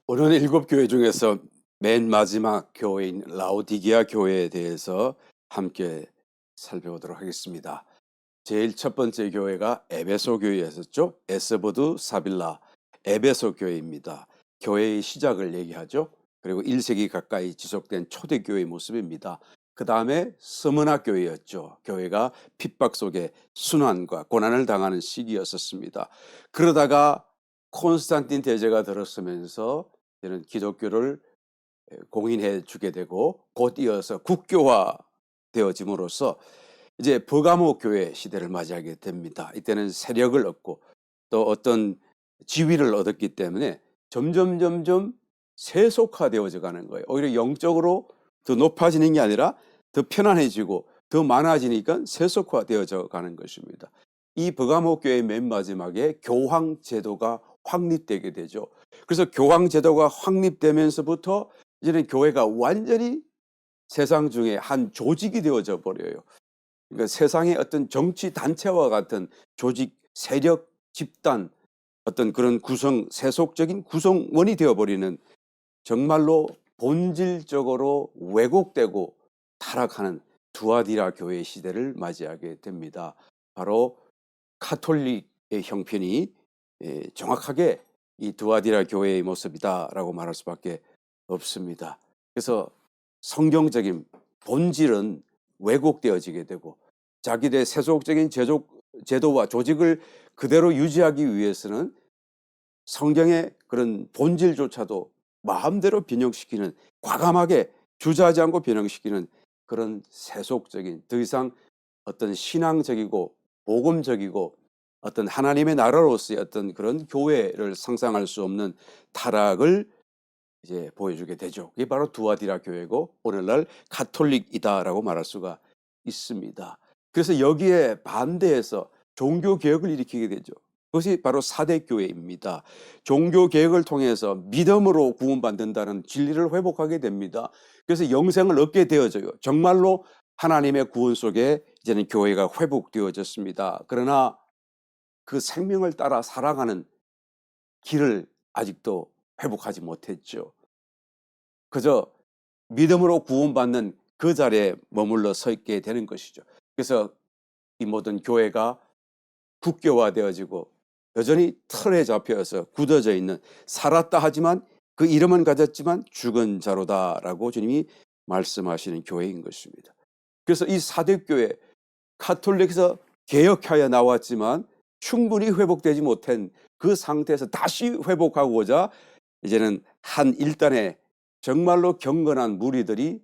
오늘 일곱 교회 중에서 맨 마지막 교회인 라오디게아 교회에 대해서 함께 살펴보도록 하겠습니다. 제일 첫 번째 교회가 에베소 교회였었죠. 에스보드 사빌라 에베소 교회입니다. 교회의 시작을 얘기하죠. 그리고 1세기 가까이 지속된 초대교회의 모습입니다. 그 다음에 스무나 교회였죠. 교회가 핍박 속에 순환과 고난을 당하는 시기였었습니다. 그러다가 콘스탄틴 대제가 들었으면서 이제는 기독교를 공인해 주게 되고 곧 이어서 국교화 되어짐으로써 이제 버가모 교회 시대를 맞이하게 됩니다. 이때는 세력을 얻고 또 어떤 지위를 얻었기 때문에 점점 세속화되어져 가는 거예요. 오히려 영적으로 더 높아지는 게 아니라 더 편안해지고 더 많아지니까 세속화되어져 가는 것입니다. 이 버가모 교회의 맨 마지막에 교황 제도가 확립되게 되죠. 그래서 교황 제도가 확립되면서부터 이제는 교회가 완전히 세상 중에 한 조직이 되어져 버려요. 그러니까 세상의 어떤 정치 단체와 같은 조직, 세력, 집단, 어떤 그런 구성, 세속적인 구성원이 되어버리는 정말로 본질적으로 왜곡되고 타락하는 두아디라 교회 시대를 맞이하게 됩니다. 바로 카톨릭의 형편이 정확하게 이 두아디라 교회의 모습이다라고 말할 수밖에 없습니다. 그래서 성경적인 본질은 왜곡되어지게 되고 자기들의 세속적인 제도와 조직을 그대로 유지하기 위해서는 성경의 그런 본질조차도 마음대로 변형시키는, 과감하게 주저하지 않고 변형시키는 그런 세속적인, 더 이상 어떤 신앙적이고 복음적이고 어떤 하나님의 나라로서의 어떤 그런 교회를 상상할 수 없는 타락을 이제 보여주게 되죠. 그게 바로 두아디라 교회고 오늘날 가톨릭이다라고 말할 수가 있습니다. 그래서 여기에 반대해서 종교 개혁을 일으키게 되죠. 그것이 바로 사대 교회입니다. 종교 개혁을 통해서 믿음으로 구원받는다는 진리를 회복하게 됩니다. 그래서 영생을 얻게 되어져요. 정말로 하나님의 구원 속에 이제는 교회가 회복되어졌습니다. 그러나 그 생명을 따라 살아가는 길을 아직도 회복하지 못했죠. 그저 믿음으로 구원받는 그 자리에 머물러 서 있게 되는 것이죠. 그래서 이 모든 교회가 국교화되어지고 여전히 틀에 잡혀서 굳어져 있는, 살았다 하지만 그 이름은 가졌지만 죽은 자로다라고 주님이 말씀하시는 교회인 것입니다. 그래서 이 사대교회, 카톨릭에서 개혁하여 나왔지만 충분히 회복되지 못한 그 상태에서 다시 회복하고자 이제는 한 일단의 정말로 경건한 무리들이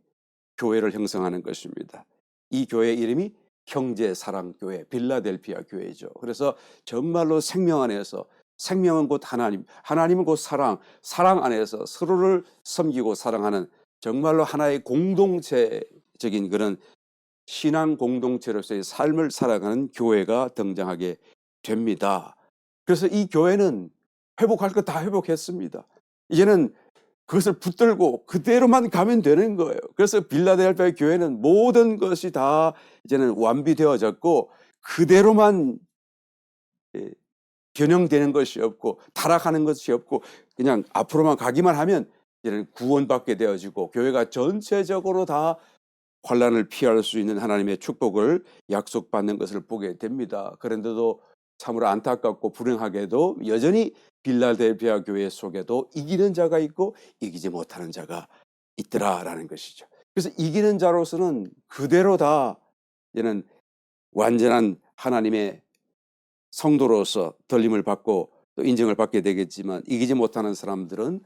교회를 형성하는 것입니다. 이 교회 이름이 형제사랑교회, 빌라델피아 교회죠. 그래서 정말로 생명 안에서, 생명은 곧 하나님, 하나님은 곧 사랑, 사랑 안에서 서로를 섬기고 사랑하는 정말로 하나의 공동체적인 그런 신앙 공동체로서의 삶을 살아가는 교회가 등장하게 됩니다. 그래서 이 교회는 회복할 거 다 회복했습니다. 이제는 그것을 붙들고 그대로만 가면 되는 거예요. 그래서 빌라델피아 교회는 모든 것이 다 이제는 완비되어졌고 그대로만 변형되는 것이 없고 타락하는 것이 없고 그냥 앞으로만 가기만 하면 이제는 구원받게 되어지고 교회가 전체적으로 다 환난을 피할 수 있는 하나님의 축복을 약속받는 것을 보게 됩니다. 그런데도 참으로 안타깝고 불행하게도 여전히 빌라델피아 교회 속에도 이기는 자가 있고 이기지 못하는 자가 있더라라는 것이죠. 그래서 이기는 자로서는 그대로 다 이제는 완전한 하나님의 성도로서 덜림을 받고 또 인정을 받게 되겠지만, 이기지 못하는 사람들은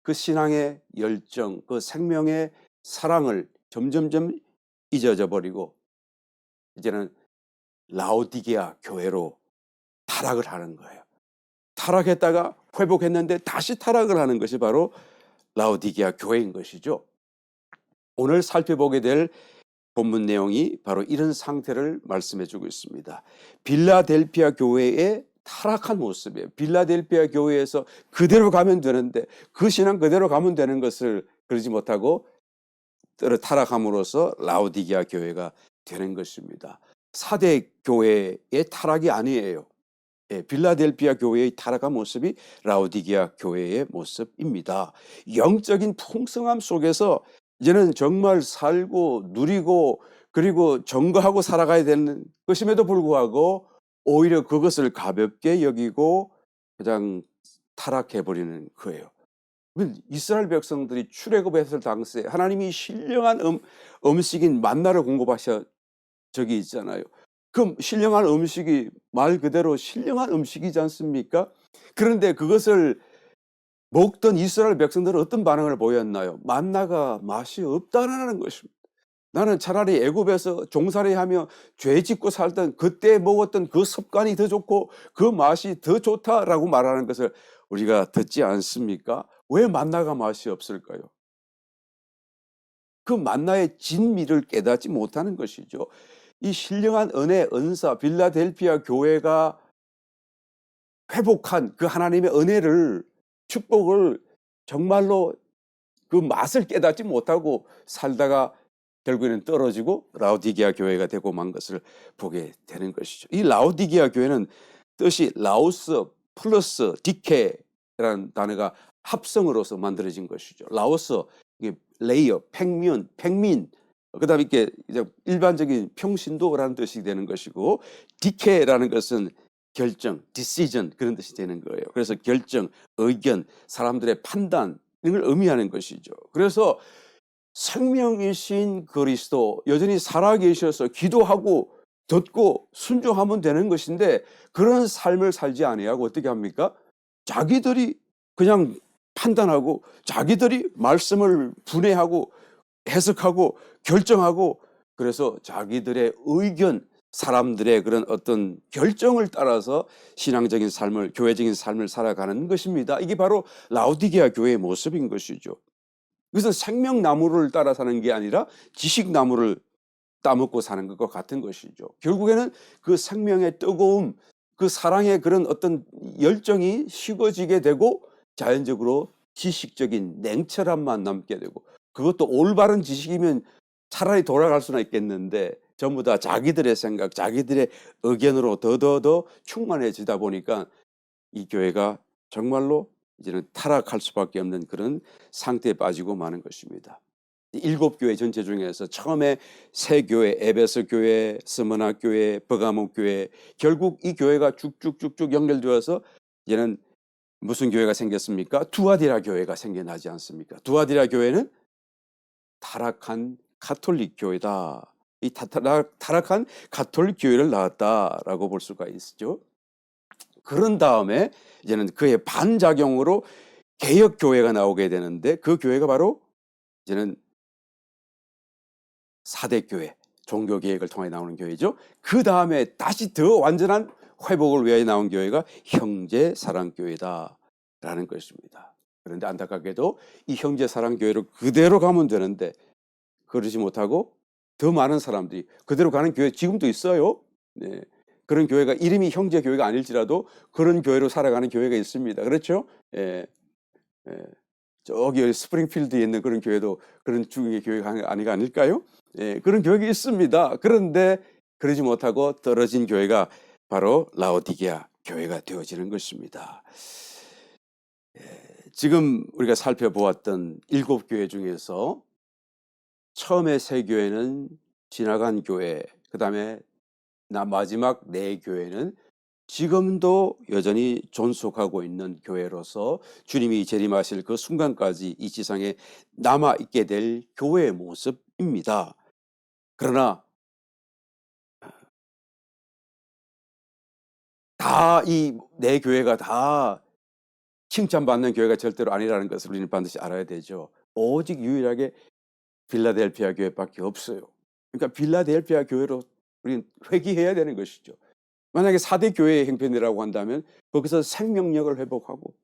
그 신앙의 열정, 그 생명의 사랑을 점점점 잊어져 버리고 이제는 라오디게아 교회로 타락을 하는 거예요. 타락했다가 회복했는데 다시 타락을 하는 것이 바로 라오디게아 교회인 것이죠. 오늘 살펴보게 될 본문 내용이 바로 이런 상태를 말씀해 주고 있습니다. 빌라델피아 교회의 타락한 모습이에요. 빌라델피아 교회에서 그대로 가면 되는데, 그 신앙 그대로 가면 되는 것을 그러지 못하고 타락함으로써 라오디게아 교회가 되는 것입니다. 사대 교회의 타락이 아니에요. 빌라델피아 교회의 타락한 모습이 라오디게아 교회의 모습입니다. 영적인 풍성함 속에서 이제는 정말 살고 누리고 그리고 증거하고 살아가야 되는 것임에도 불구하고 오히려 그것을 가볍게 여기고 그냥 타락해버리는 거예요. 이스라엘 백성들이 출애굽했을 당시에 하나님이 신령한 음식인 만나를 공급하셔 적이 있잖아요. 그 신령한 음식이 말 그대로 신령한 음식이지 않습니까? 그런데 그것을 먹던 이스라엘 백성들은 어떤 반응을 보였나요? 만나가 맛이 없다라는 것입니다. 나는 차라리 애굽에서 종살이하며 죄 짓고 살던 그때 먹었던 그 습관이 더 좋고 그 맛이 더 좋다라고 말하는 것을 우리가 듣지 않습니까? 왜 만나가 맛이 없을까요? 그 만나의 진미를 깨닫지 못하는 것이죠. 이 신령한 은혜, 은사, 빌라델피아 교회가 회복한 그 하나님의 은혜를, 축복을 정말로 그 맛을 깨닫지 못하고 살다가 결국에는 떨어지고 라오디게아 교회가 되고 만 것을 보게 되는 것이죠. 이 라오디게아 교회는 뜻이 라오스 플러스 디케라는 단어가 합성으로서 만들어진 것이죠. 라오스, 이게 레이어, 팽민, 그다음에 이렇게 이제 일반적인 평신도라는 뜻이 되는 것이고, 디케라는 것은 결정, decision 그런 뜻이 되는 거예요. 그래서 결정, 의견, 사람들의 판단 이걸 의미하는 것이죠. 그래서 생명이신 그리스도 여전히 살아계셔서 기도하고 듣고 순종하면 되는 것인데 그런 삶을 살지 아니하고 어떻게 합니까? 자기들이 그냥 판단하고 자기들이 말씀을 분해하고 해석하고 결정하고 그래서 자기들의 의견, 사람들의 그런 어떤 결정을 따라서 신앙적인 삶을, 교회적인 삶을 살아가는 것입니다. 이게 바로 라오디게아 교회의 모습인 것이죠. 그래서 생명나무를 따라 사는 게 아니라 지식나무를 따먹고 사는 것과 같은 것이죠. 결국에는 그 생명의 뜨거움, 그 사랑의 그런 어떤 열정이 식어지게 되고 자연적으로 지식적인 냉철함만 남게 되고, 그것도 올바른 지식이면 차라리 돌아갈 수나 있겠는데 전부 다 자기들의 생각, 자기들의 의견으로 더 충만해지다 보니까 이 교회가 정말로 이제는 타락할 수밖에 없는 그런 상태에 빠지고 마는 것입니다. 7교회 전체 중에서 처음에 세 교회, 에베소 교회, 스무나 교회, 버가모 교회, 결국 이 교회가 쭉쭉쭉쭉 연결되어서 이제는 무슨 교회가 생겼습니까? 두아디라 교회가 생겨나지 않습니까? 두아디라 교회는 타락한 가톨릭 교회다. 이 타락한 가톨릭 교회를 낳았다라고 볼 수가 있죠. 그런 다음에 이제는 그의 반작용으로 개혁 교회가 나오게 되는데 그 교회가 바로 이제는 4대 교회, 종교 개혁을 통해 나오는 교회죠. 그 다음에 다시 더 완전한 회복을 위하여 나온 교회가 형제 사랑 교회다라는 것입니다. 그런데 안타깝게도 이 형제 사랑 교회로 그대로 가면 되는데 그러지 못하고 더 많은 사람들이 그대로 가는 교회 지금도 있어요. 네. 그런 교회가 이름이 형제 교회가 아닐지라도 그런 교회로 살아가는 교회가 있습니다. 그렇죠? 예. 예. 저기 스프링필드에 있는 그런 교회도 그런 중의 교회가 아닐까요? 예, 그런 교회가 있습니다. 그런데 그러지 못하고 떨어진 교회가 바로 라오디게아 교회가 되어지는 것입니다. 지금 우리가 살펴보았던 7교회 중에서 처음에 3교회는 지나간 교회, 그 다음에 마지막 4교회는 지금도 여전히 존속하고 있는 교회로서 주님이 재림하실 그 순간까지 이 지상에 남아있게 될 교회의 모습입니다. 그러나 다 이 4교회가 다 칭찬받는 교회가 절대로 아니라는 것을 우리는 반드시 알아야 되죠. 오직 유일하게 빌라델피아 교회밖에 없어요. 그러니까 빌라델피아 교회로 우리는 회귀해야 되는 것이죠. 만약에 4대 교회의 형편이라고 한다면 거기서 생명력을 회복하고,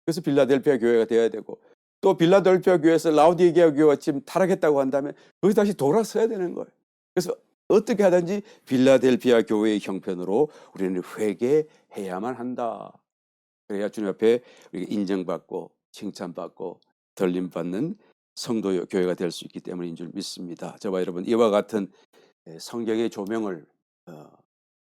그래서 빌라델피아 교회가 되어야 되고, 또 빌라델피아 교회에서 라오디게아 교회가 지금 타락했다고 한다면 거기 다시 돌아서야 되는 거예요. 그래서 어떻게 하든지 빌라델피아 교회의 형편으로 우리는 회개해야만 한다. 그래야 주님 앞에 인정받고 칭찬받고 들림받는 성도 교회가 될 수 있기 때문인 줄 믿습니다. 저와 여러분 이와 같은 성경의 조명을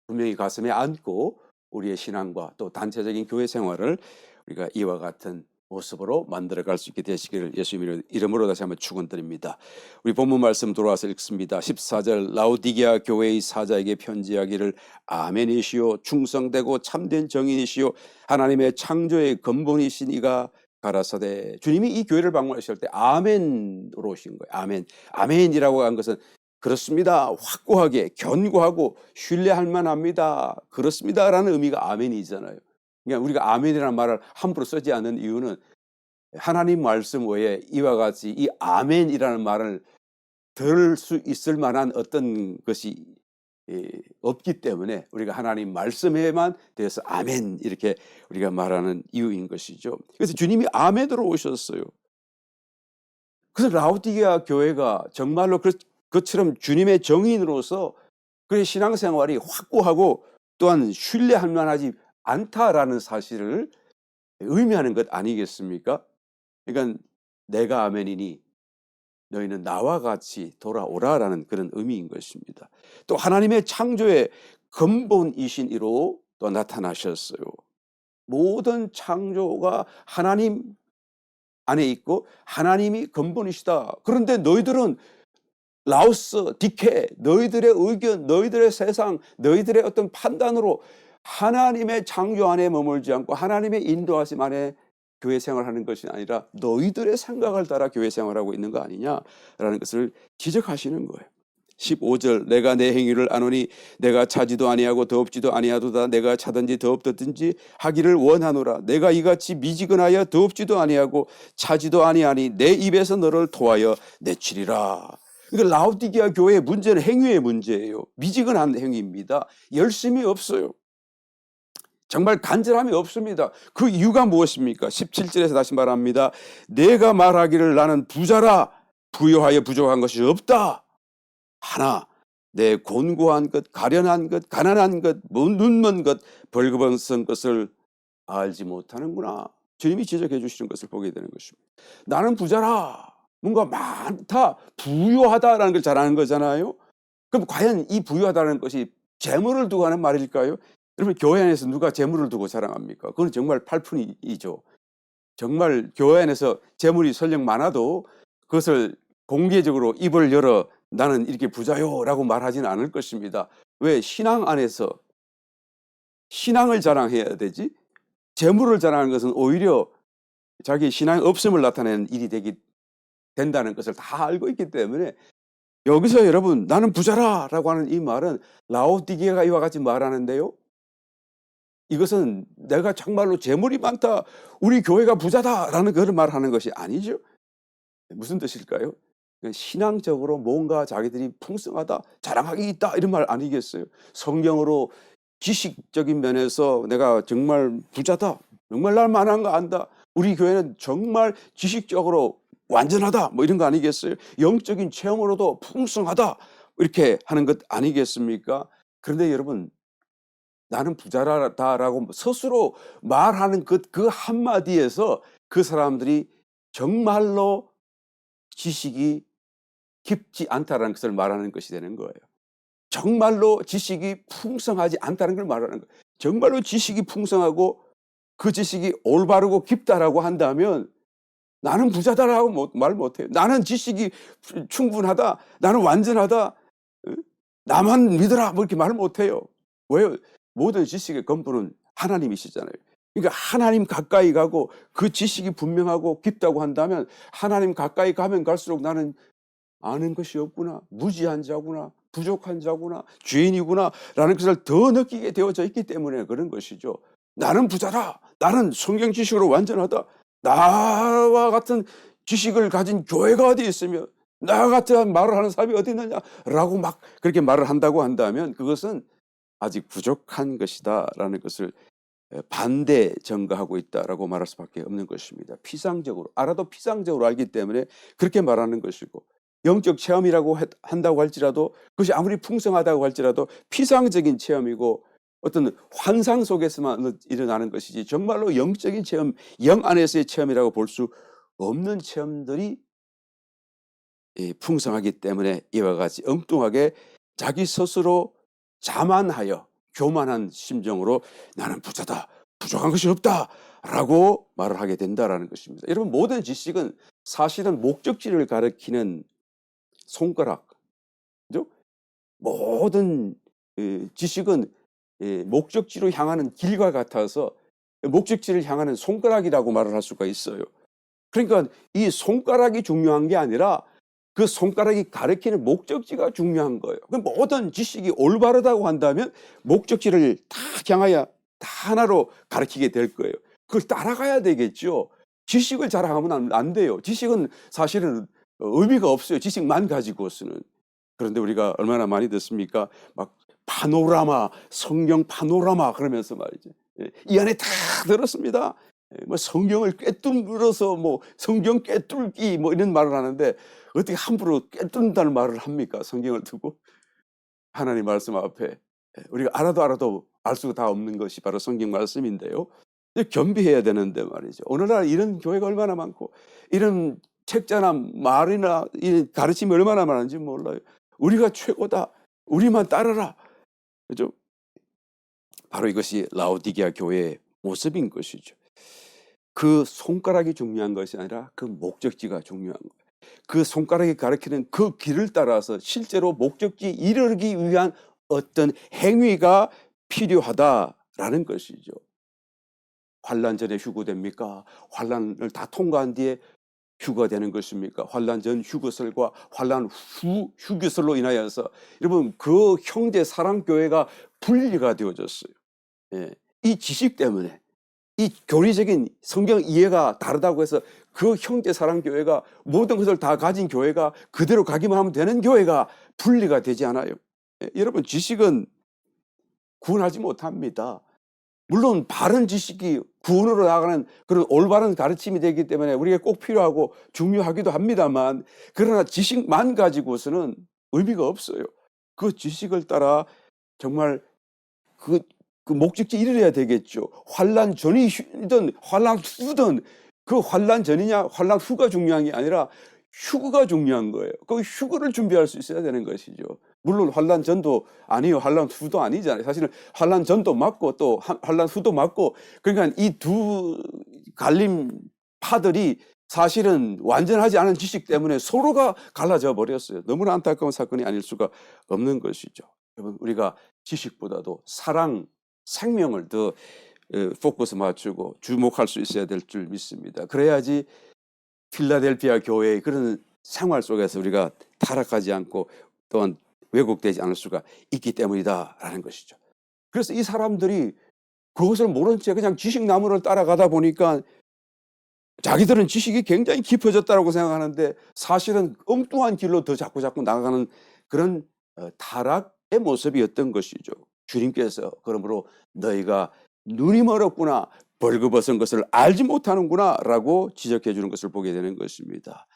분명히 가슴에 안고 우리의 신앙과 또 단체적인 교회 생활을 우리가 이와 같은 모습으로 만들어갈 수 있게 되시기를 예수님의 이름으로 다시 한번 축원드립니다. 우리 본문 말씀 돌아와서 읽습니다. 14절 라오디게아 교회의 사자에게 편지하기를 아멘이시오 충성되고 참된 정인이시오 하나님의 창조의 근본이신 이가 가라사대. 주님이 이 교회를 방문하실 때 아멘으로 오신 거예요. 아멘. 아멘이라고 한 것은 그렇습니다. 확고하게 견고하고 신뢰할 만합니다. 그렇습니다라는 의미가 아멘이잖아요. 그러니까 우리가 아멘이라는 말을 함부로 쓰지 않는 이유는 하나님 말씀 외에 이와 같이 이 아멘이라는 말을 들을 수 있을 만한 어떤 것이 없기 때문에 우리가 하나님 말씀에만 대해서 아멘 이렇게 우리가 말하는 이유인 것이죠. 그래서 주님이 아멘으로 오셨어요. 그래서 라오디게아 교회가 정말로 그처럼 주님의 정인으로서 그의 신앙생활이 확고하고 또한 신뢰할 만하지 않다라는 사실을 의미하는 것 아니겠습니까? 그러니까 내가 아멘이니 너희는 나와 같이 돌아오라라는 그런 의미인 것입니다. 또 하나님의 창조의 근본이신 이로 또 나타나셨어요. 모든 창조가 하나님 안에 있고 하나님이 근본이시다. 그런데 너희들은 라오스, 디케, 너희들의 의견, 너희들의 세상, 너희들의 어떤 판단으로 하나님의 창조 안에 머물지 않고 하나님의 인도하심 안에 교회 생활하는 것이 아니라 너희들의 생각을 따라 교회 생활하고 있는 거 아니냐라는 것을 지적하시는 거예요. 15절 내가 내 행위를 아노니 내가 차지도 아니하고 더없지도 아니하도다 내가 차든지 더없든지 하기를 원하노라 내가 이같이 미지근하여 더없지도 아니하고 차지도 아니하니 내 입에서 너를 토하여 내치리라. 그러니까 라오디게아 교회의 문제는 행위의 문제예요. 미지근한 행위입니다. 열심이 없어요. 정말 간절함이 없습니다. 그 이유가 무엇입니까? 17절에서 다시 말합니다. 내가 말하기를 나는 부자라 부유하여 부족한 것이 없다. 하나 내 곤고한 것, 가련한 것, 가난한 것, 눈먼 것, 벌거벗은 것을 알지 못하는구나. 주님이 지적해 주시는 것을 보게 되는 것입니다. 나는 부자라. 뭔가 많다, 부유하다라는 걸 잘하는 거잖아요. 그럼 과연 이 부유하다는 것이 재물을 두고 하는 말일까요? 여러분 교회 안에서 누가 재물을 두고 자랑합니까? 그건 정말 팔푼이죠. 정말 교회 안에서 재물이 설령 많아도 그것을 공개적으로 입을 열어 나는 이렇게 부자요라고 말하지는 않을 것입니다. 왜? 신앙 안에서 신앙을 자랑해야 되지 재물을 자랑하는 것은 오히려 자기 신앙이 없음을 나타내는 일이 된다는 것을 다 알고 있기 때문에 여기서 여러분 나는 부자라라고 하는 이 말은 라오디게아가 이와 같이 말하는데요. 이것은 내가 정말로 재물이 많다, 우리 교회가 부자다라는 그런 말을 하는 것이 아니죠. 무슨 뜻일까요? 신앙적으로 뭔가 자기들이 풍성하다, 자랑하기 있다 이런 말 아니겠어요? 성경으로 지식적인 면에서 내가 정말 부자다, 정말 날 만한 거 안다, 우리 교회는 정말 지식적으로 완전하다 뭐 이런 거 아니겠어요? 영적인 체험으로도 풍성하다 이렇게 하는 것 아니겠습니까? 그런데 여러분 나는 부자라다라고 스스로 말하는 그 한마디에서 그 사람들이 정말로 지식이 깊지 않다라는 것을 말하는 것이 되는 거예요. 정말로 지식이 풍성하지 않다는 걸 말하는 거예요. 정말로 지식이 풍성하고 그 지식이 올바르고 깊다라고 한다면 나는 부자다라고 말 못해요. 나는 지식이 충분하다, 나는 완전하다, 나만 믿어라 뭐 이렇게 말 못해요. 왜요? 모든 지식의 근본은 하나님이시잖아요. 그러니까 하나님 가까이 가고 그 지식이 분명하고 깊다고 한다면 하나님 가까이 가면 갈수록 나는 아는 것이 없구나, 무지한 자구나, 부족한 자구나, 죄인이구나 라는 것을 더 느끼게 되어져 있기 때문에 그런 것이죠. 나는 부자다, 나는 성경 지식으로 완전하다, 나와 같은 지식을 가진 교회가 어디 있으며 나와 같은 말을 하는 사람이 어디 있느냐라고 막 그렇게 말을 한다고 한다면 그것은 아직 부족한 것이다 라는 것을 반대 전가하고 있다라고 말할 수밖에 없는 것입니다. 피상적으로 알아도 피상적으로 알기 때문에 그렇게 말하는 것이고, 영적 체험이라고 한다고 할지라도 그것이 아무리 풍성하다고 할지라도 피상적인 체험이고 어떤 환상 속에서만 일어나는 것이지 정말로 영적인 체험, 영 안에서의 체험이라고 볼 수 없는 체험들이 풍성하기 때문에 이와 같이 엉뚱하게 자기 스스로 자만하여 교만한 심정으로 나는 부자다, 부족한 것이 없다라고 말을 하게 된다라는 것입니다. 여러분, 모든 지식은 사실은 목적지를 가리키는 손가락, 그죠? 모든 지식은 목적지로 향하는 길과 같아서 목적지를 향하는 손가락이라고 말을 할 수가 있어요. 그러니까 이 손가락이 중요한 게 아니라 그 손가락이 가리키는 목적지가 중요한 거예요. 모든 지식이 올바르다고 한다면 목적지를 다 향하여 다 하나로 가리키게 될 거예요. 그걸 따라가야 되겠죠. 지식을 자랑하면 안 돼요. 지식은 사실은 의미가 없어요. 지식만 가지고서는. 그런데 우리가 얼마나 많이 듣습니까? 막 파노라마, 성경 파노라마 그러면서 말이죠. 이 안에 다 들었습니다. 뭐 성경을 꿰뚫어서 뭐 성경 꿰뚫기 뭐 이런 말을 하는데 어떻게 함부로 꿰뚫는다는 말을 합니까? 성경을 두고 하나님 말씀 앞에 우리가 알아도 알 수가 다 없는 것이 바로 성경 말씀인데요. 겸비해야 되는데 말이죠. 오늘날 이런 교회가 얼마나 많고 이런 책자나 말이나 이 가르침이 얼마나 많은지 몰라요. 우리가 최고다. 우리만 따르라. 그죠? 바로 이것이 라오디게아 교회의 모습인 것이죠. 그 손가락이 중요한 것이 아니라 그 목적지가 중요한 거예요. 그 손가락이 가리키는 그 길을 따라서 실제로 목적지에 이르기 위한 어떤 행위가 필요하다라는 것이죠. 환난 전에 휴거됩니까? 환난을 다 통과한 뒤에 휴거되는 것입니까? 환난 전 휴거설과 환난 후 휴거설로 인하여서 여러분 그 형제 사랑교회가 분리가 되어졌어요. 이 지식 때문에 이 교리적인 성경 이해가 다르다고 해서 그 형제 사랑교회가 모든 것을 다 가진 교회가 그대로 가기만 하면 되는 교회가 분리가 되지 않아요. 여러분 지식은 구원하지 못합니다. 물론 바른 지식이 구원으로 나가는 그런 올바른 가르침이 되기 때문에 우리가 꼭 필요하고 중요하기도 합니다만 그러나 지식만 가지고서는 의미가 없어요. 그 지식을 따라 정말 그 목적지에 이르러야 되겠죠. 환난 전이든 환난 후든 그 환난 전이냐 환난 후가 중요한 게 아니라 휴거가 중요한 거예요. 그 휴거를 준비할 수 있어야 되는 것이죠. 물론 환난 전도 아니요, 환난 후도 아니잖아요. 사실은 환난 전도 맞고 또 환난 후도 맞고 그러니까 이 두 갈림파들이 사실은 완전하지 않은 지식 때문에 서로가 갈라져 버렸어요. 너무나 안타까운 사건이 아닐 수가 없는 것이죠. 여러분 우리가 지식보다도 사랑, 생명을 더 포커스 맞추고 주목할 수 있어야 될 줄 믿습니다. 그래야지 필라델피아 교회의 그런 생활 속에서 우리가 타락하지 않고 또한 왜곡되지 않을 수가 있기 때문이다라는 것이죠. 그래서 이 사람들이 그것을 모른 채 그냥 지식나무를 따라가다 보니까 자기들은 지식이 굉장히 깊어졌다고 생각하는데 사실은 엉뚱한 길로 더 자꾸 나아가는 그런 타락의 모습이었던 것이죠. 주님께서 그러므로 너희가 눈이 멀었구나, 벌거벗은 것을 알지 못하는구나 라고 지적해 주는 것을 보게 되는 것입니다.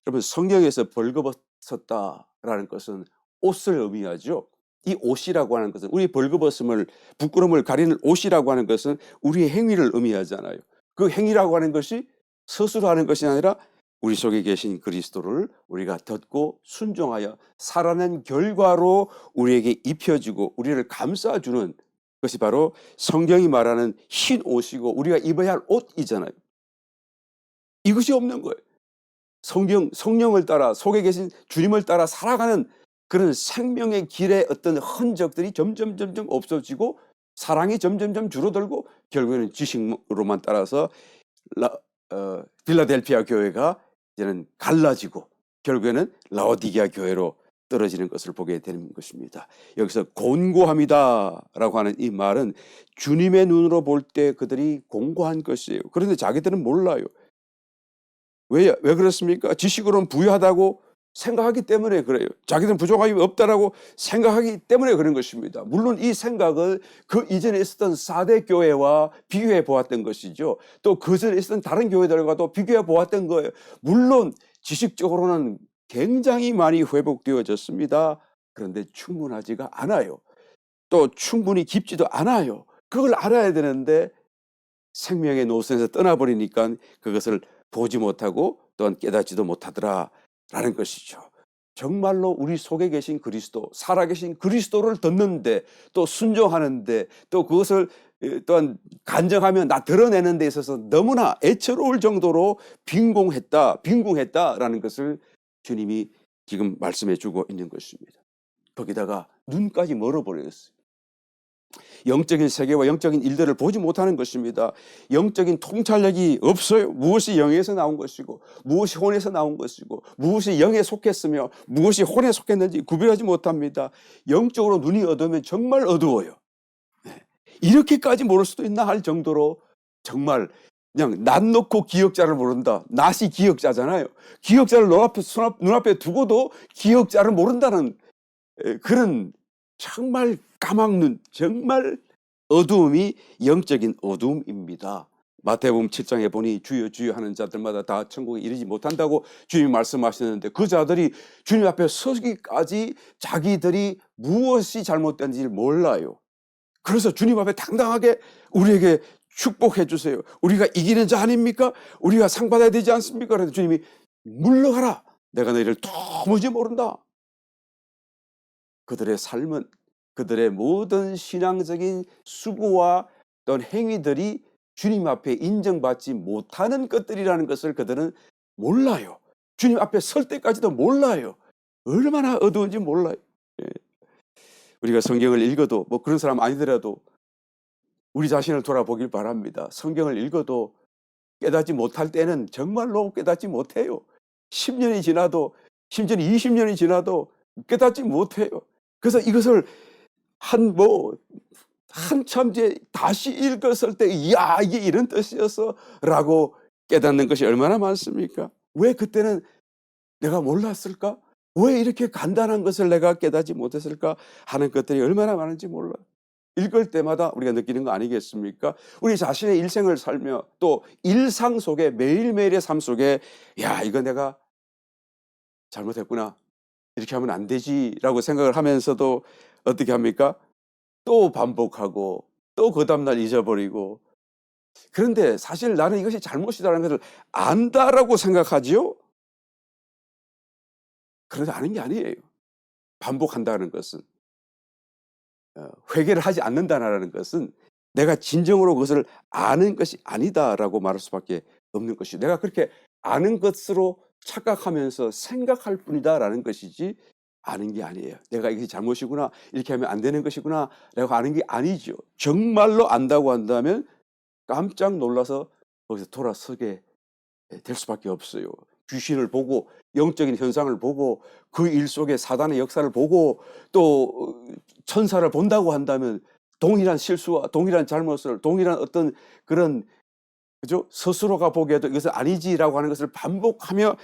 여러분 성경에서 벌거벗었다라는 것은 옷을 의미하죠. 이 옷이라고 하는 것은 우리 벌거벗음을 부끄러움을 가리는 옷이라고 하는 것은 우리의 행위를 의미하잖아요. 그 행위라고 하는 것이 스스로 하는 것이 아니라 우리 속에 계신 그리스도를 우리가 듣고 순종하여 살아낸 결과로 우리에게 입혀지고 우리를 감싸주는 것이 바로 성경이 말하는 흰 옷이고 우리가 입어야 할 옷이잖아요. 이것이 없는 거예요. 성령을 따라 속에 계신 주님을 따라 살아가는 그런 생명의 길의 어떤 흔적들이 점점 없어지고 사랑이 점점 줄어들고 결국에는 지식으로만 따라서 필라델피아 교회가 이제는 갈라지고 결국에는 라오디게아 교회로 떨어지는 것을 보게 되는 것입니다. 여기서 곤고함이다라고 하는 이 말은 주님의 눈으로 볼 때 그들이 공고한 것이에요. 그런데 자기들은 몰라요. 왜 그렇습니까? 지식으로는 부유하다고 생각하기 때문에 그래요. 자기들은 부족함이 없다라고 생각하기 때문에 그런 것입니다. 물론 이 생각을 그 이전에 있었던 4대 교회와 비교해 보았던 것이죠. 또 그 전에 있었던 다른 교회들과도 비교해 보았던 거예요. 물론 지식적으로는 굉장히 많이 회복되어졌습니다. 그런데 충분하지가 않아요. 또 충분히 깊지도 않아요. 그걸 알아야 되는데 생명의 노선에서 떠나버리니까 그것을 보지 못하고 또한 깨닫지도 못하더라라는 것이죠. 정말로 우리 속에 계신 그리스도, 살아계신 그리스도를 듣는데 또 순종하는데 또 그것을 또한 간증하며 드러내는 데 있어서 너무나 애처로울 정도로 빈궁했다라는 것을 주님이 지금 말씀해 주고 있는 것입니다. 거기다가 눈까지 멀어버렸어요. 영적인 세계와 영적인 일들을 보지 못하는 것입니다. 영적인 통찰력이 없어요. 무엇이 영에서 나온 것이고 무엇이 혼에서 나온 것이고 무엇이 영에 속했으며 무엇이 혼에 속했는지 구별하지 못합니다. 영적으로 눈이 어두우면 정말 어두워요. 이렇게까지 모를 수도 있나 할 정도로 정말 그냥 낯 놓고 기억자를 모른다. 낯이 기억자잖아요. 기억자를 눈앞에 두고도 기억자를 모른다는 그런 정말 까막눈, 정말 어두움이 영적인 어두움입니다. 마태복음 7장에 보니 주여 주여 하는 자들마다 다 천국에 이르지 못한다고 주님이 말씀하시는데 그 자들이 주님 앞에 서기까지 자기들이 무엇이 잘못된지 몰라요. 그래서 주님 앞에 당당하게 우리에게 축복해 주세요. 우리가 이기는 자 아닙니까? 우리가 상 받아야 되지 않습니까? 그래서 주님이 물러가라. 내가 너희를 도무지 모른다. 그들의 삶은 그들의 모든 신앙적인 수고와 어떤 행위들이 주님 앞에 인정받지 못하는 것들이라는 것을 그들은 몰라요. 주님 앞에 설 때까지도 몰라요. 얼마나 어두운지 몰라요. 예. 우리가 성경을 읽어도 뭐 그런 사람 아니더라도 우리 자신을 돌아보길 바랍니다. 성경을 읽어도 깨닫지 못할 때는 정말로 깨닫지 못해요. 10년이 지나도 심지어는 20년이 지나도 깨닫지 못해요. 그래서 이것을 한참 다시 읽었을 때 이야 이게 이런 뜻이었어 라고 깨닫는 것이 얼마나 많습니까? 왜 그때는 내가 몰랐을까? 왜 이렇게 간단한 것을 내가 깨닫지 못했을까 하는 것들이 얼마나 많은지 몰라요. 읽을 때마다 우리가 느끼는 거 아니겠습니까? 우리 자신의 일생을 살며 또 일상 속에 매일매일의 삶 속에 야 이거 내가 잘못했구나. 이렇게 하면 안 되지라고 생각을 하면서도 어떻게 합니까? 또 반복하고 또 그 다음날 잊어버리고 그런데 사실 나는 이것이 잘못이다라는 것을 안다라고 생각하지요? 그런데 아는 게 아니에요. 반복한다는 것은 회개를 하지 않는다라는 것은 내가 진정으로 그것을 아는 것이 아니다라고 말할 수밖에 없는 것이죠. 내가 그렇게 아는 것으로 착각하면서 생각할 뿐이다라는 것이지 아는 게 아니에요. 내가 이게 잘못이구나, 이렇게 하면 안 되는 것이구나 라고 아는 게 아니죠. 정말로 안다고 한다면 깜짝 놀라서 거기서 돌아서게 될 수밖에 없어요. 귀신을 보고 영적인 현상을 보고 그 일 속에 사단의 역사를 보고 또 천사를 본다고 한다면 동일한 실수와 동일한 잘못을 동일한 어떤 그런 그죠? 스스로가 보기에도 이것은 아니지라고 하는 것을 반복하며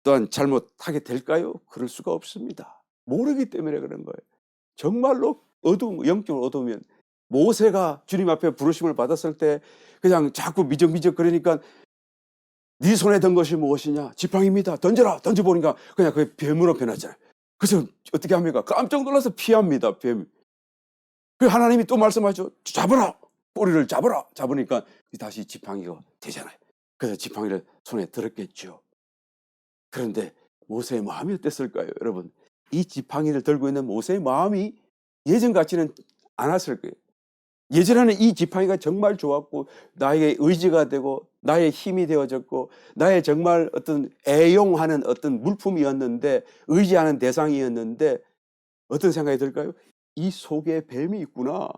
또한 잘못하게 될까요? 그럴 수가 없습니다. 모르기 때문에 그런 거예요. 정말로 영적으로 어두우면 모세가 주님 앞에 부르심을 받았을 때 그냥 자꾸 미적미적 그러니까 네 손에 든 것이 무엇이냐? 지팡이입니다. 던져라. 던져보니까 그냥 그게 뱀으로 변하잖아요. 그래서 어떻게 합니까? 깜짝 놀라서 피합니다. 뱀. 그 하나님이 또 말씀하죠. 잡아라. 꼬리를 잡아라. 잡으니까 다시 지팡이가 되잖아요. 그래서 지팡이를 손에 들었겠죠. 그런데 모세의 마음이 어땠을까요? 여러분, 이 지팡이를 들고 있는 모세의 마음이 예전 같지는 않았을 거예요. 예전에는 이 지팡이가 정말 좋았고 나에게 의지가 되고 나의 힘이 되어졌고 나의 정말 어떤 애용하는 어떤 물품이었는데 의지하는 대상이었는데 어떤 생각이 들까요? 이 속에 뱀이 있구나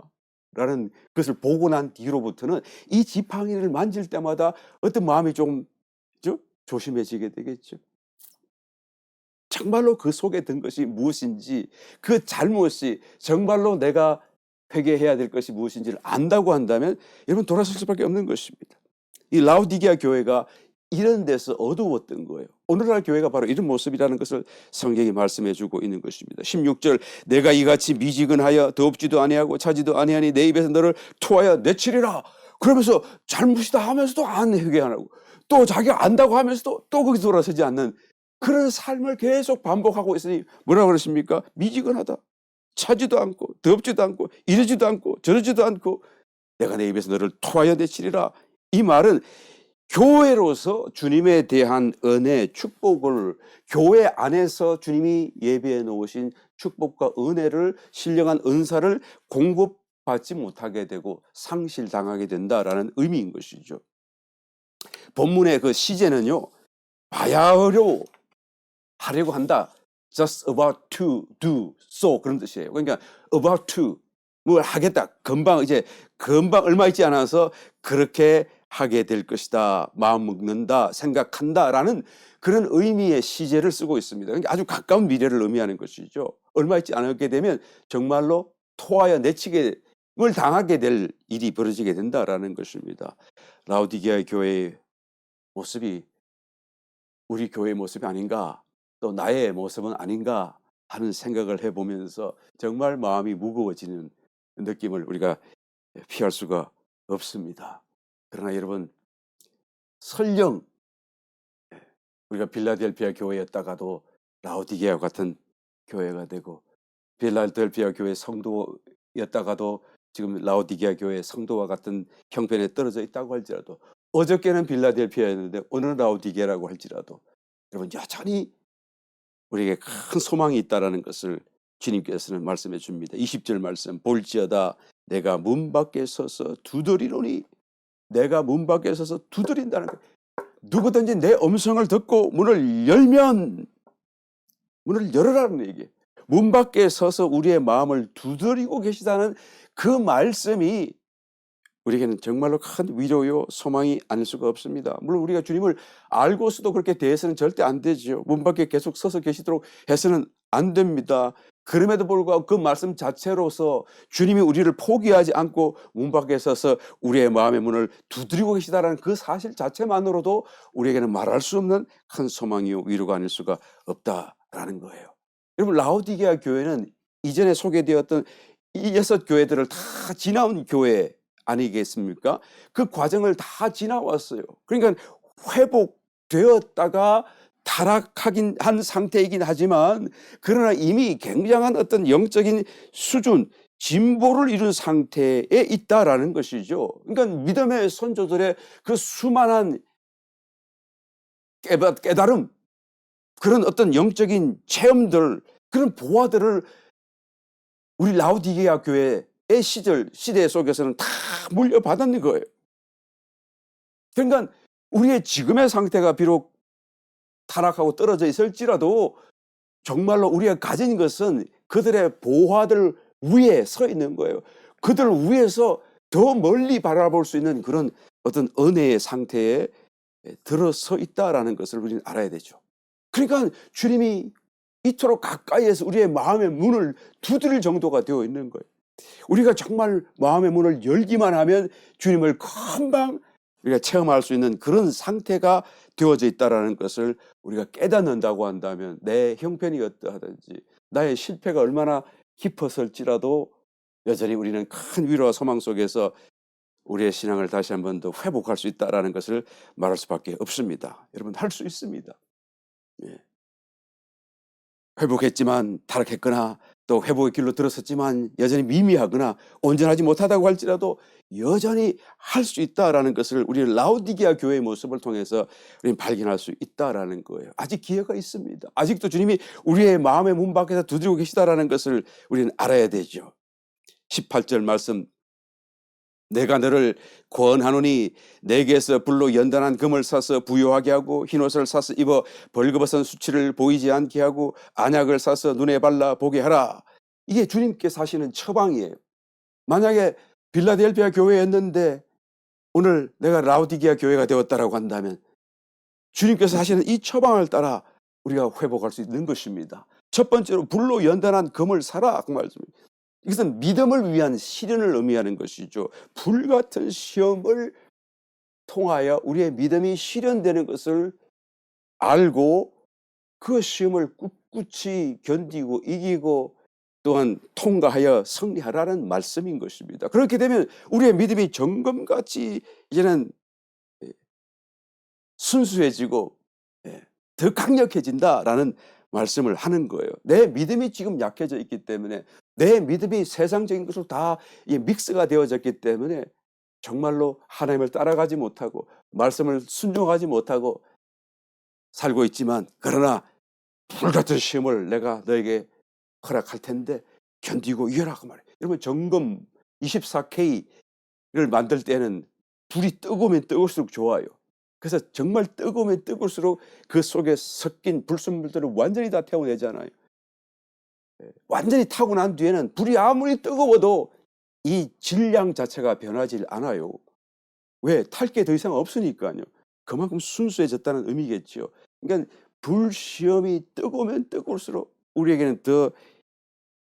라는 것을 보고 난 뒤로부터는 이 지팡이를 만질 때마다 어떤 마음이 좀 조심해지게 되겠죠. 정말로 그 속에 든 것이 무엇인지 그 잘못이 정말로 내가 회개해야 될 것이 무엇인지를 안다고 한다면 여러분 돌아설 수밖에 없는 것입니다. 이 라오디게아 교회가 이런 데서 어두웠던 거예요. 오늘날 교회가 바로 이런 모습이라는 것을 성경이 말씀해 주고 있는 것입니다. 16절 내가 이같이 미지근하여 더럽지도 아니하고 차지도 아니하니 내 입에서 너를 토하여 내치리라. 그러면서 잘못이다 하면서도 안 회개 안 하고 또 자기가 안다고 하면서도 또 거기 돌아서지 않는 그런 삶을 계속 반복하고 있으니 뭐라고 그러십니까? 미지근하다. 차지도 않고 덥지도 않고 이러지도 않고 저러지도 않고 내가 내 입에서 너를 토하여 내치리라. 이 말은 교회로서 주님에 대한 은혜, 축복을 교회 안에서 주님이 예비해 놓으신 축복과 은혜를 신령한 은사를 공급받지 못하게 되고 상실당하게 된다라는 의미인 것이죠. 본문의 그 시제는요, 바야흐로 하려고 한다. just about to do so 그런 뜻이에요. 그러니까 about to 뭘 하겠다. 금방 얼마 있지 않아서 그렇게 하게 될 것이다. 마음 먹는다, 생각한다라는 그런 의미의 시제를 쓰고 있습니다. 그러니까 아주 가까운 미래를 의미하는 것이죠. 얼마 있지 않게 되면 정말로 토하여 내치게 을 당하게 될 일이 벌어지게 된다라는 것입니다. 라오디게아 교회의 모습이 우리 교회의 모습이 아닌가, 또 나의 모습은 아닌가 하는 생각을 해보면서 정말 마음이 무거워지는 느낌을 우리가 피할 수가 없습니다. 그러나 여러분, 설령 우리가 빌라델피아 교회였다가도 라오디게아 같은 교회가 되고, 빌라델피아 교회 성도였다가도 지금 라오디게아 교회 성도와 같은 형편에 떨어져 있다고 할지라도, 어저께는 빌라델피아였는데 오늘은 라오디게아라고 할지라도, 여러분 여전히 우리에게 큰 소망이 있다라는 것을 주님께서는 말씀해 줍니다. 20절 말씀, 볼지어다 내가 문 밖에 서서 두드리노니. 내가 문 밖에 서서 두드린다는 거예요. 누구든지 내 음성을 듣고 문을 열면, 문을 열어라는 얘기예요. 문 밖에 서서 우리의 마음을 두드리고 계시다는 그 말씀이 우리에게는 정말로 큰 위로요 소망이 아닐 수가 없습니다. 물론 우리가 주님을 알고서도 그렇게 대해서는 절대 안 되죠. 문 밖에 계속 서서 계시도록 해서는 안 됩니다. 그럼에도 불구하고 그 말씀 자체로서 주님이 우리를 포기하지 않고 문 밖에 서서 우리의 마음의 문을 두드리고 계시다는 그 사실 자체만으로도 우리에게는 말할 수 없는 큰 소망이요 위로가 아닐 수가 없다라는 거예요. 여러분, 라오디게아 교회는 이전에 소개되었던 이 6교회들을 다 지나온 교회 아니겠습니까? 그 과정을 다 지나왔어요. 그러니까 회복되었다가 타락하긴 한 상태이긴 하지만, 그러나 이미 굉장한 어떤 영적인 수준, 진보를 이룬 상태에 있다라는 것이죠. 그러니까 믿음의 선조들의 그 수많은 깨달음, 그런 어떤 영적인 체험들, 그런 보화들을 우리 라오디게아 교회의 시대 속에서는 다 물려받았는 거예요. 그러니까 우리의 지금의 상태가 비록 타락하고 떨어져 있을지라도 정말로 우리가 가진 것은 그들의 보화들 위에 서 있는 거예요. 그들 위에서 더 멀리 바라볼 수 있는 그런 어떤 은혜의 상태에 들어서 있다라는 것을 우리는 알아야 되죠. 그러니까 주님이 이토록 가까이에서 우리의 마음의 문을 두드릴 정도가 되어 있는 거예요. 우리가 정말 마음의 문을 열기만 하면 주님을 금방 우리가 체험할 수 있는 그런 상태가 되어져 있다는 것을 우리가 깨닫는다고 한다면, 내 형편이 어떠하든지 나의 실패가 얼마나 깊었을지라도 여전히 우리는 큰 위로와 소망 속에서 우리의 신앙을 다시 한 번 더 회복할 수 있다는 것을 말할 수밖에 없습니다. 여러분, 할 수 있습니다. 예. 회복했지만 타락했거나 또 회복의 길로 들었었지만 여전히 미미하거나 온전하지 못하다고 할지라도 여전히 할 수 있다라는 것을 우리 라오디게아 교회의 모습을 통해서 우리는 발견할 수 있다라는 거예요. 아직 기회가 있습니다. 아직도 주님이 우리의 마음의 문 밖에서 두드리고 계시다라는 것을 우리는 알아야 되죠. 18절 말씀, 내가 너를 권하노니 내게서 불로 연단한 금을 사서 부요하게 하고 흰옷을 사서 입어 벌거벗은 수치를 보이지 않게 하고 안약을 사서 눈에 발라 보게 하라. 이게 주님께서 하시는 처방이에요. 만약에 빌라델피아 교회였는데 오늘 내가 라오디게아 교회가 되었다라고 한다면 주님께서 하시는 이 처방을 따라 우리가 회복할 수 있는 것입니다. 첫 번째로 불로 연단한 금을 사라 그 말씀입니다. 이것은 믿음을 위한 시련을 의미하는 것이죠. 불같은 시험을 통하여 우리의 믿음이 실현되는 것을 알고 그 시험을 꿋꿋이 견디고 이기고 또한 통과하여 승리하라는 말씀인 것입니다. 그렇게 되면 우리의 믿음이 정금같이 이제는 순수해지고 더 강력해진다라는 말씀을 하는 거예요. 내 믿음이 지금 약해져 있기 때문에, 내 믿음이 세상적인 것으로 다 믹스가 되어졌기 때문에 정말로 하나님을 따라가지 못하고 말씀을 순종하지 못하고 살고 있지만, 그러나 불같은 시험을 내가 너에게 허락할 텐데 견디고 이겨라 그 말이에요. 여러분, 점검 24K를 만들 때는 불이 뜨거우면 뜨거울수록 좋아요. 그래서 정말 뜨거우면 뜨거울수록 그 속에 섞인 불순물들을 완전히 다 태워내잖아요. 완전히 타고 난 뒤에는 불이 아무리 뜨거워도 이 질량 자체가 변하지 않아요. 왜? 탈 게 더 이상 없으니까요. 그만큼 순수해졌다는 의미겠죠. 그러니까 불시험이 뜨거우면 뜨거울수록 우리에게는 더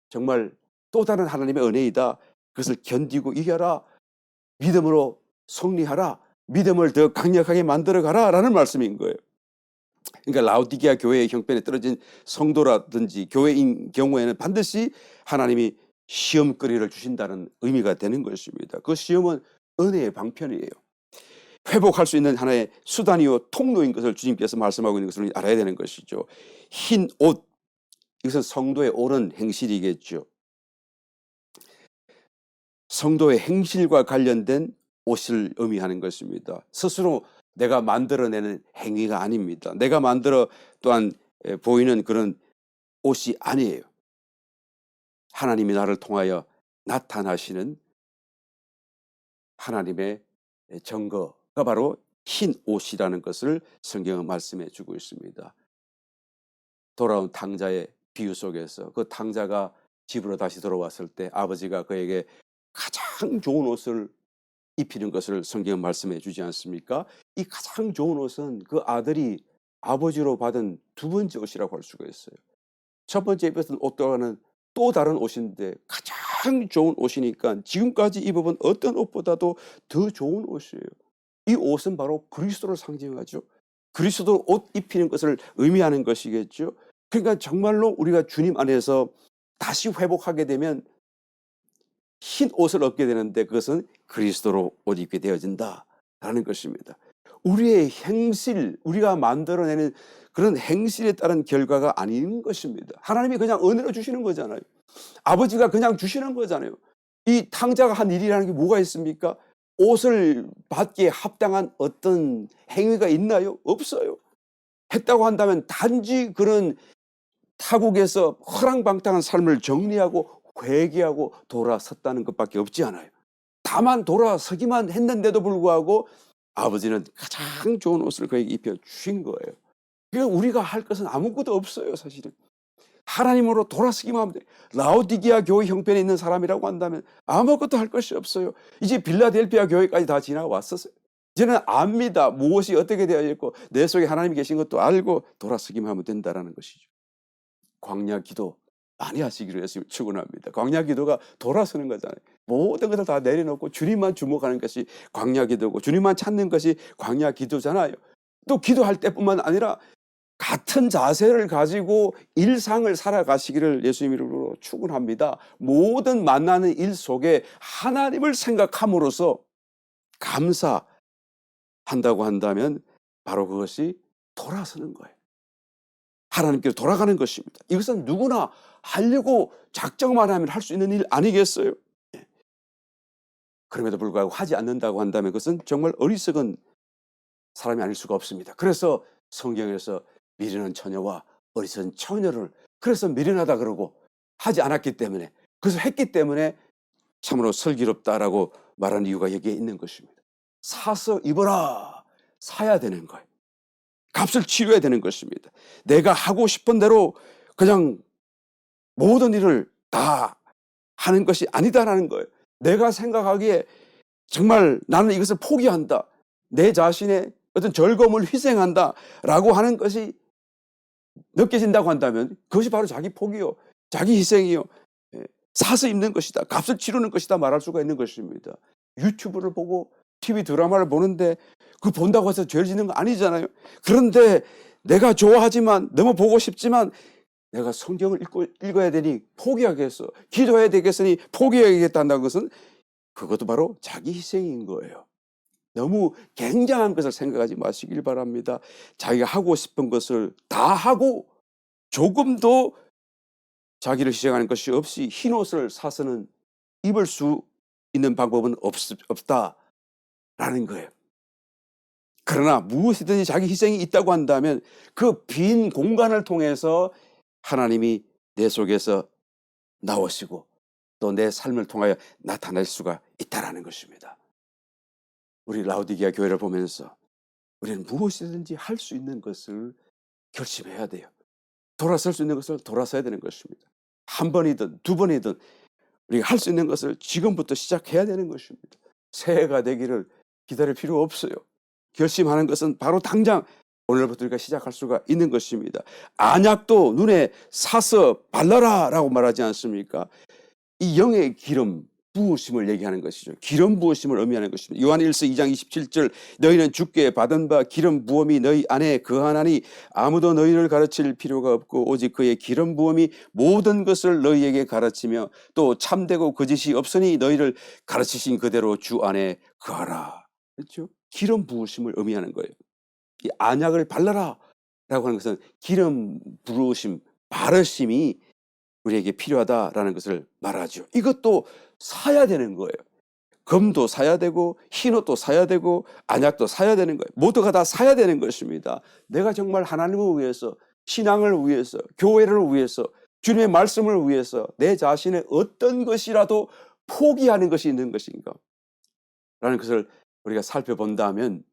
정말 또 다른 하나님의 은혜이다. 그것을 견디고 이겨라. 믿음으로 승리하라. 믿음을 더 강력하게 만들어가라 라는 말씀인 거예요. 그러니까 라오디게아 교회의 형편에 떨어진 성도라든지 교회인 경우에는 반드시 하나님이 시험거리를 주신다는 의미가 되는 것입니다. 그 시험은 은혜의 방편이에요. 회복할 수 있는 하나의 수단이요 통로인 것을 주님께서 말씀하고 있는 것을 알아야 되는 것이죠. 흰 옷, 이것은 성도의 옳은 행실이겠죠. 성도의 행실과 관련된 옷을 의미하는 것입니다. 스스로 내가 만들어내는 행위가 아닙니다. 내가 만들어 또한 보이는 그런 옷이 아니에요. 하나님이 나를 통하여 나타나시는 하나님의 증거가 바로 흰 옷이라는 것을 성경은 말씀해 주고 있습니다. 돌아온 탕자의 비유 속에서 그 탕자가 집으로 다시 돌아왔을 때 아버지가 그에게 가장 좋은 옷을 입히는 것을 성경은 말씀해 주지 않습니까? 이 가장 좋은 옷은 그 아들이 아버지로 받은 두 번째 옷이라고 할 수가 있어요. 첫 번째 입었던 옷과는 또 다른 옷인데 가장 좋은 옷이니까 지금까지 입어본 어떤 옷보다도 더 좋은 옷이에요. 이 옷은 바로 그리스도를 상징하죠. 그리스도 옷 입히는 것을 의미하는 것이겠죠. 그러니까 정말로 우리가 주님 안에서 다시 회복하게 되면 흰 옷을 얻게 되는데 그것은 그리스도로 옷 입게 되어진다라는 것입니다. 우리의 행실, 우리가 만들어내는 그런 행실에 따른 결과가 아닌 것입니다. 하나님이 그냥 은혜로 주시는 거잖아요. 아버지가 그냥 주시는 거잖아요. 이 탕자가 한 일이라는 게 뭐가 있습니까? 옷을 받기에 합당한 어떤 행위가 있나요? 없어요. 했다고 한다면 단지 그런 타국에서 허랑방탕한 삶을 정리하고 회개하고 돌아섰다는 것밖에 없지 않아요. 다만 돌아서기만 했는데도 불구하고 아버지는 가장 좋은 옷을 그에게 입혀주신 거예요. 그러니까 우리가 할 것은 아무것도 없어요. 사실은 하나님으로 돌아서기만 하면 돼요. 라오디게아 교회 형편에 있는 사람이라고 한다면 아무것도 할 것이 없어요. 이제 빌라델피아 교회까지 다 지나왔었어요. 이제는 압니다. 무엇이 어떻게 되어 있고 내 속에 하나님이 계신 것도 알고 돌아서기만 하면 된다는 것이죠. 광야 기도 많이 하시기로 열심히 축원합니다. 광야 기도가 돌아서는 거잖아요. 모든 것을 다 내려놓고 주님만 주목하는 것이 광야 기도고 주님만 찾는 것이 광야 기도잖아요. 또 기도할 때뿐만 아니라 같은 자세를 가지고 일상을 살아가시기를 예수님 이름으로 축원합니다. 모든 만나는 일 속에 하나님을 생각함으로써 감사한다고 한다면 바로 그것이 돌아서는 거예요. 하나님께로 돌아가는 것입니다. 이것은 누구나 하려고 작정만 하면 할 수 있는 일 아니겠어요? 그럼에도 불구하고 하지 않는다고 한다면 그것은 정말 어리석은 사람이 아닐 수가 없습니다. 그래서 성경에서 미련한 처녀와 어리석은 처녀를 그래서 미련하다 그러고 하지 않았기 때문에 그래서 했기 때문에 참으로 슬기롭다라고 말하는 이유가 여기에 있는 것입니다. 사서 입어라. 사야 되는 거예요. 값을 치러야 되는 것입니다. 내가 하고 싶은 대로 그냥 모든 일을 다 하는 것이 아니다라는 거예요. 내가 생각하기에 정말 나는 이것을 포기한다. 내 자신의 어떤 즐거움을 희생한다라고 하는 것이 느껴진다고 한다면 그것이 바로 자기 포기요. 자기 희생이요. 사서 입는 것이다. 값을 치르는 것이다 말할 수가 있는 것입니다. 유튜브를 보고 TV 드라마를 보는데 그 본다고 해서 죄를 짓는 거 아니잖아요. 그런데 내가 좋아하지만 너무 보고 싶지만 내가 성경을 읽어야 되니 포기하겠어. 기도해야 되겠으니 포기해야겠다는 것은 그것도 바로 자기 희생인 거예요. 너무 굉장한 것을 생각하지 마시길 바랍니다. 자기가 하고 싶은 것을 다 하고 조금도 자기를 희생하는 것이 없이 흰옷을 사서는 입을 수 있는 방법은 없다. 라는 거예요. 그러나 무엇이든지 자기 희생이 있다고 한다면 그 빈 공간을 통해서 하나님이 내 속에서 나오시고 또 내 삶을 통하여 나타날 수가 있다라는 것입니다. 우리 라오디게아 교회를 보면서 우리는 무엇이든지 할 수 있는 것을 결심해야 돼요. 돌아설 수 있는 것을 돌아서야 되는 것입니다. 한 번이든 두 번이든 우리가 할 수 있는 것을 지금부터 시작해야 되는 것입니다. 새해가 되기를 기다릴 필요 없어요. 결심하는 것은 바로 당장 오늘부터 우리가 시작할 수가 있는 것입니다. 안약도 눈에 사서 발라라 라고 말하지 않습니까? 이 영의 기름 부으심을 얘기하는 것이죠. 기름 부으심을 의미하는 것입니다. 요한 1서 2장 27절 너희는 주께 받은 바 기름 부음이 너희 안에 거하나니 아무도 너희를 가르칠 필요가 없고 오직 그의 기름 부음이 모든 것을 너희에게 가르치며 또 참되고 거짓이 없으니 너희를 가르치신 그대로 주 안에 거하라. 그렇죠? 기름 부으심을 의미하는 거예요. 이 안약을 발라라 라고 하는 것은 기름 부으심, 바르심이 우리에게 필요하다라는 것을 말하죠. 이것도 사야 되는 거예요. 금도 사야 되고 흰옷도 사야 되고 안약도 사야 되는 거예요. 모두가 다 사야 되는 것입니다. 내가 정말 하나님을 위해서, 신앙을 위해서, 교회를 위해서, 주님의 말씀을 위해서 내 자신의 어떤 것이라도 포기하는 것이 있는 것인가 라는 것을 우리가 살펴본다면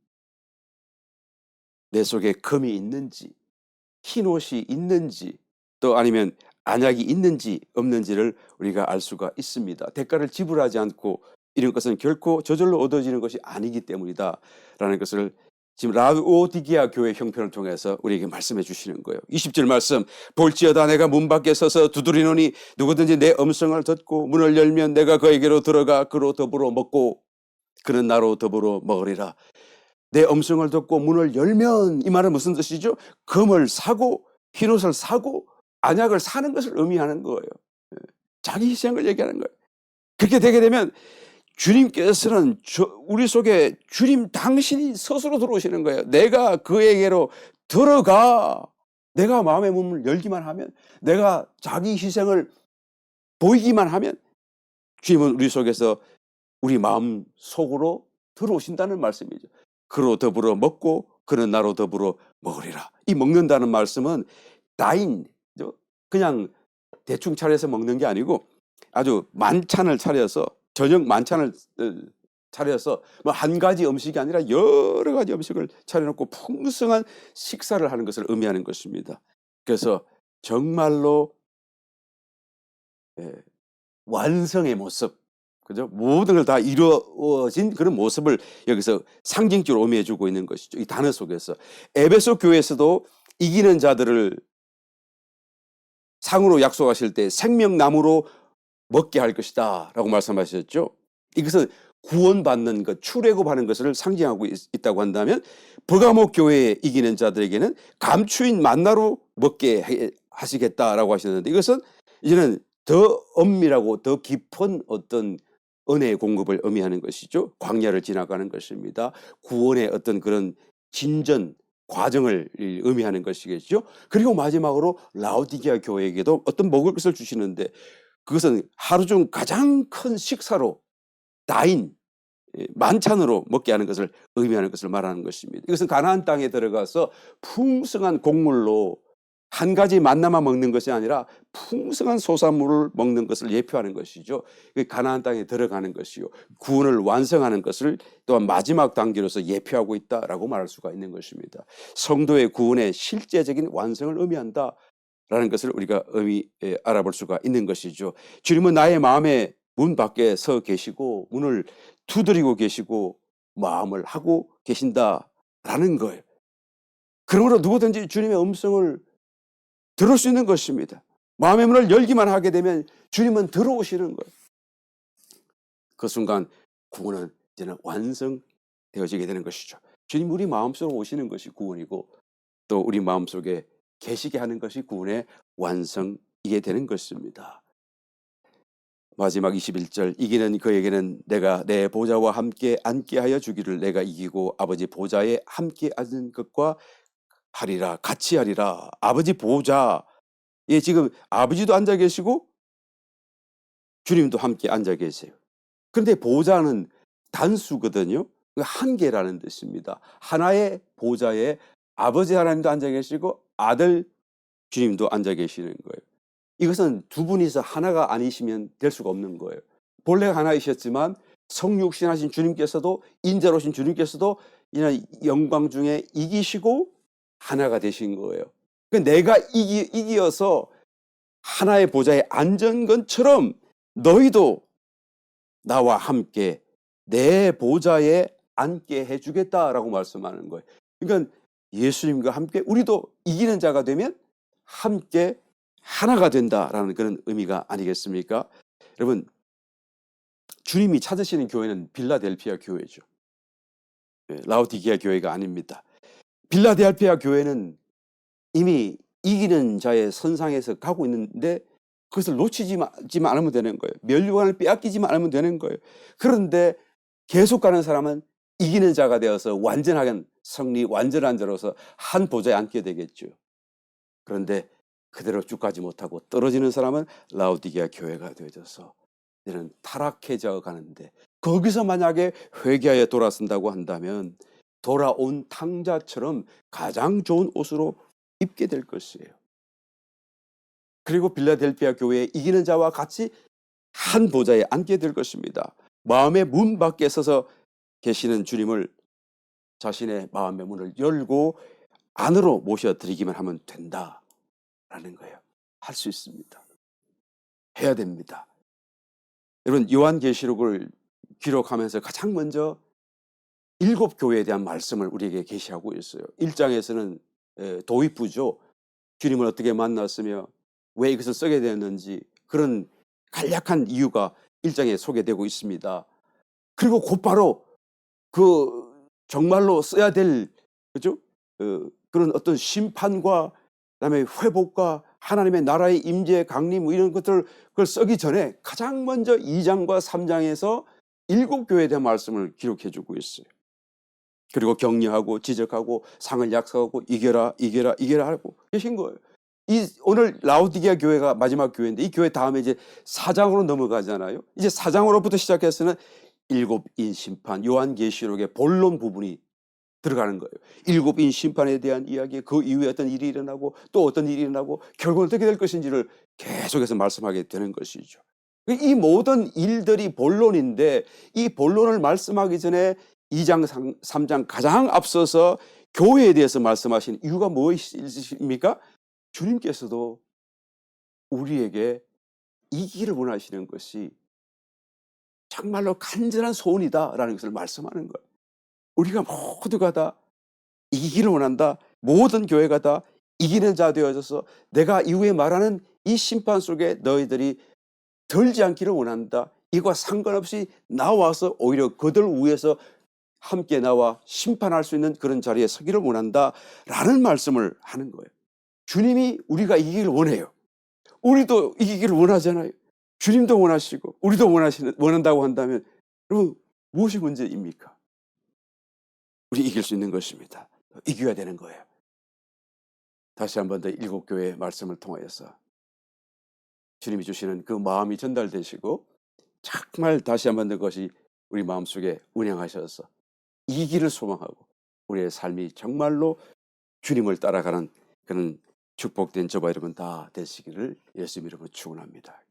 내 속에 금이 있는지 흰옷이 있는지 또 아니면 안약이 있는지 없는지를 우리가 알 수가 있습니다. 대가를 지불하지 않고 이런 것은 결코 저절로 얻어지는 것이 아니기 때문이다 라는 것을 지금 라오디게아 교회 형편을 통해서 우리에게 말씀해 주시는 거예요. 20절 말씀 볼지어다 내가 문 밖에 서서 두드리노니 누구든지 내 음성을 듣고 문을 열면 내가 그에게로 들어가 그로 더불어 먹고 그는 나로 더불어 먹으리라. 내 음성을 듣고 문을 열면 이 말은 무슨 뜻이죠? 금을 사고 흰옷을 사고 안약을 사는 것을 의미하는 거예요. 자기 희생을 얘기하는 거예요. 그렇게 되게 되면 주님께서는 우리 속에 주님 당신이 스스로 들어오시는 거예요. 내가 그에게로 들어가 내가 마음의 문을 열기만 하면 내가 자기 희생을 보이기만 하면 주님은 우리 속에서 우리 마음 속으로 들어오신다는 말씀이죠. 그로 더불어 먹고 그는 나로 더불어 먹으리라. 이 먹는다는 말씀은 다인 그냥 대충 차려서 먹는 게 아니고 아주 만찬을 차려서 저녁 만찬을 차려서 뭐 한 가지 음식이 아니라 여러 가지 음식을 차려놓고 풍성한 식사를 하는 것을 의미하는 것입니다. 그래서 정말로 완성의 모습, 그죠? 모든 걸 다 이루어진 그런 모습을 여기서 상징적으로 의미해주고 있는 것이죠. 이 단어 속에서 에베소 교회에서도 이기는 자들을 상으로 약속하실 때 생명나무로 먹게 할 것이다 라고 말씀하셨죠. 이것은 구원받는 것, 출애굽하는 것을 상징하고 있다고 한다면 버가모 교회에 이기는 자들에게는 감추인 만나로 먹게 하시겠다라고 하셨는데 이것은 이제는 더 엄밀하고 더 깊은 어떤 은혜의 공급을 의미하는 것이죠. 광야를 지나가는 것입니다. 구원의 어떤 그런 진전 과정을 의미하는 것이겠죠. 그리고 마지막으로 라오디게아 교회에게도 어떤 먹을 것을 주시는데 그것은 하루 중 가장 큰 식사로 다인 만찬으로 먹게 하는 것을 의미하는 것을 말하는 것입니다. 이것은 가나안 땅에 들어가서 풍성한 곡물로 한 가지 만나만 먹는 것이 아니라 풍성한 소산물을 먹는 것을 예표하는 것이죠. 가나안 땅에 들어가는 것이요. 구원을 완성하는 것을 또한 마지막 단계로서 예표하고 있다라고 말할 수가 있는 것입니다. 성도의 구원의 실제적인 완성을 의미한다라는 것을 우리가 알아볼 수가 있는 것이죠. 주님은 나의 마음의 문 밖에 서 계시고 문을 두드리고 계시고 마음을 하고 계신다라는 거예요. 그러므로 누구든지 주님의 음성을 들을 수 있는 것입니다. 마음의 문을 열기만 하게 되면 주님은 들어오시는 거예요. 그 순간 구원은 이제는 완성되어지게 되는 것이죠. 주님 우리 마음속으로 오시는 것이 구원이고 또 우리 마음속에 계시게 하는 것이 구원의 완성이게 되는 것입니다. 마지막 21절 이기는 그에게는 내가 내 보좌와 함께 앉게 하여 주기를 내가 이기고 아버지 보좌에 함께 앉은 것과 하리라 같이 하리라. 아버지 보좌에 지금 아버지도 앉아 계시고 주님도 함께 앉아 계세요. 그런데 보좌는 단수거든요. 한계라는 뜻입니다. 하나의 보좌에 아버지 하나님도 앉아 계시고 아들 주님도 앉아 계시는 거예요. 이것은 두 분이서 하나가 아니시면 될 수가 없는 거예요. 본래 하나이셨지만 성육신하신 주님께서도 인자로신 주님께서도 이런 영광 중에 이기시고 하나가 되신 거예요. 내가 이기어서 하나의 보좌에 앉은 것처럼 너희도 나와 함께 내 보좌에 앉게 해주겠다라고 말씀하는 거예요. 그러니까 예수님과 함께 우리도 이기는 자가 되면 함께 하나가 된다라는 그런 의미가 아니겠습니까? 여러분, 주님이 찾으시는 교회는 빌라델피아 교회죠. 라오디게아 교회가 아닙니다. 빌라델피아 교회는 이미 이기는 자의 선상에서 가고 있는데 그것을 놓치지만 않으면 되는 거예요. 면류관을 빼앗기지만 않으면 되는 거예요. 그런데 계속 가는 사람은 이기는 자가 되어서 완전하게 승리, 완전한 자로서 한 보좌에 앉게 되겠죠. 그런데 그대로 쭉 가지 못하고 떨어지는 사람은 라오디게아 교회가 되어져서 이제는 타락해져 가는데, 거기서 만약에 회개하여 돌아선다고 한다면 돌아온 탕자처럼 가장 좋은 옷으로 입게 될 것이에요. 그리고 빌라델피아 교회에 이기는 자와 같이 한 보좌에 앉게 될 것입니다. 마음의 문 밖에 서서 계시는 주님을 자신의 마음의 문을 열고 안으로 모셔드리기만 하면 된다라는 거예요. 할 수 있습니다. 해야 됩니다. 여러분, 요한계시록을 기록하면서 가장 먼저 7 교회에 대한 말씀을 우리에게 계시하고 있어요. 1장에서는 도입부죠. 주님을 어떻게 만났으며 왜 이것을 쓰게 되었는지 그런 간략한 이유가 1장에 소개되고 있습니다. 그리고 곧바로 그 정말로 써야 될, 그죠? 그런 어떤 심판과 그다음에 회복과 하나님의 나라의 임재 강림 이런 것들을 그걸 쓰기 전에 가장 먼저 2장과 3장에서 7 교회에 대한 말씀을 기록해 주고 있어요. 그리고 격려하고 지적하고 상을 약속하고 이겨라 하고 계신 거예요. 오늘 라오디게아 교회가 마지막 교회인데 이 교회 다음에 이제 4장으로 넘어가잖아요. 이제 4장으로부터 시작해서는 7인 심판, 요한계시록의 본론 부분이 들어가는 거예요. 7인 심판에 대한 이야기, 그 이후에 어떤 일이 일어나고 또 어떤 일이 일어나고 결국은 어떻게 될 것인지를 계속해서 말씀하게 되는 것이죠. 이 모든 일들이 본론인데 이 본론을 말씀하기 전에 2장, 3장 가장 앞서서 교회에 대해서 말씀하신 이유가 무엇입니까? 주님께서도 우리에게 이기를 원하시는 것이 정말로 간절한 소원이다라는 것을 말씀하는 거예요. 우리가 모두가 다 이기를 원한다. 모든 교회가 다 이기는 자 되어져서 내가 이후에 말하는 이 심판 속에 너희들이 덜지 않기를 원한다. 이와 상관없이 나와서 오히려 그들 위에서 함께 나와 심판할 수 있는 그런 자리에 서기를 원한다라는 말씀을 하는 거예요. 주님이 우리가 이기기를 원해요. 우리도 이기기를 원하잖아요. 주님도 원하시고 우리도 원한다고 한다면 여러분, 무엇이 문제입니까? 우리 이길 수 있는 것입니다. 이겨야 되는 거예요. 다시 한 번 더 7 교회의 말씀을 통하여서 주님이 주시는 그 마음이 전달되시고 정말 다시 한 번 더 그것이 우리 마음속에 운행하셔서 이기를 소망하고 우리의 삶이 정말로 주님을 따라가는 그런 축복된 저와 여러분 다 되시기를 예수님 이름으로 축원합니다.